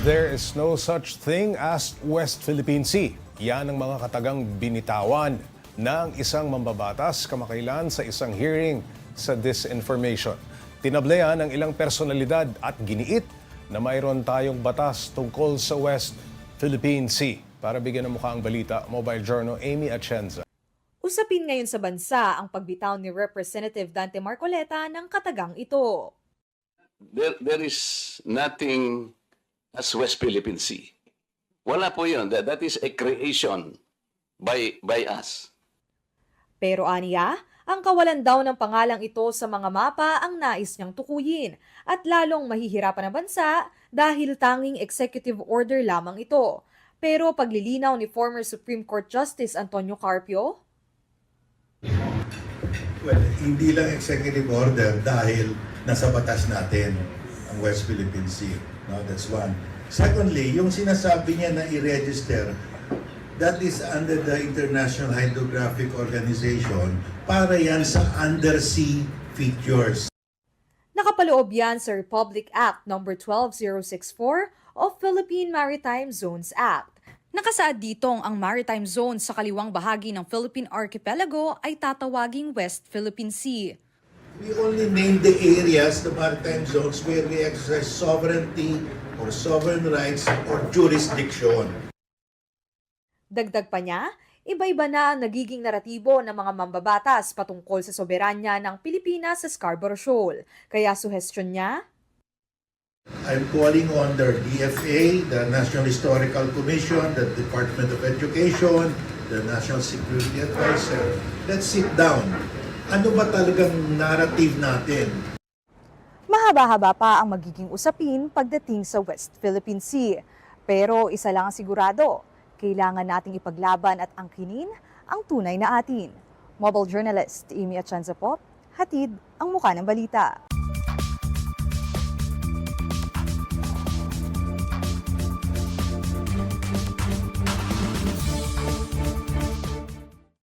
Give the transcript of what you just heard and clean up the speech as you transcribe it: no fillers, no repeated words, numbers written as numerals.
There is no such thing as West Philippine Sea. Yan ang mga katagang binitawan ng isang mambabatas kamakailan sa isang hearing sa disinformation. Tinablayan ng ilang personalidad at giniit na mayroon tayong batas tungkol sa West Philippine Sea. Para bigyan ng mukha ang balita, Mobile Journal Amy Atienza. Usapin ngayon sa bansa ang pagbitaw ni Representative Dante Marcoleta ng katagang ito. There is nothing as West Philippine Sea. Wala po yun. That is a creation by us. Pero aniya, ang kawalan daw ng pangalang ito sa mga mapa ang nais niyang tukuyin at lalong mahihirapan ang bansa dahil tanging executive order lamang ito. Pero paglilinaw ni former Supreme Court Justice Antonio Carpio, well, hindi lang executive order dahil nasa batas natin ang West Philippine Sea. No, that's one. Secondly, yung sinasabi niya na i-register, that is under the International Hydrographic Organization para yan sa undersea features. nakapaloob yan sa Republic Act No. 12064 o Philippine Maritime Zones Act. Nakasaad ditong ang maritime zone sa kaliwang bahagi ng Philippine Archipelago ay tatawaging West Philippine Sea. We only name the areas, the maritime zones, where we exercise sovereignty or sovereign rights or jurisdiction. Dagdag pa niya, iba-iba na ang nagiging naratibo ng mga mambabatas patungkol sa soberanya ng Pilipinas sa Scarborough Shoal. Kaya suhestyon niya, I'm calling on the DFA, the National Historical Commission, the Department of Education, the National Security Advisor. Let's sit down. Ano ba talagang narrative natin? mahaba-haba pa ang magiging usapin pagdating sa West Philippine Sea. Pero isa lang ang sigurado, kailangan nating ipaglaban at angkinin ang tunay na atin. Mobile journalist Amy Atienza po, hatid ang mukha ng balita.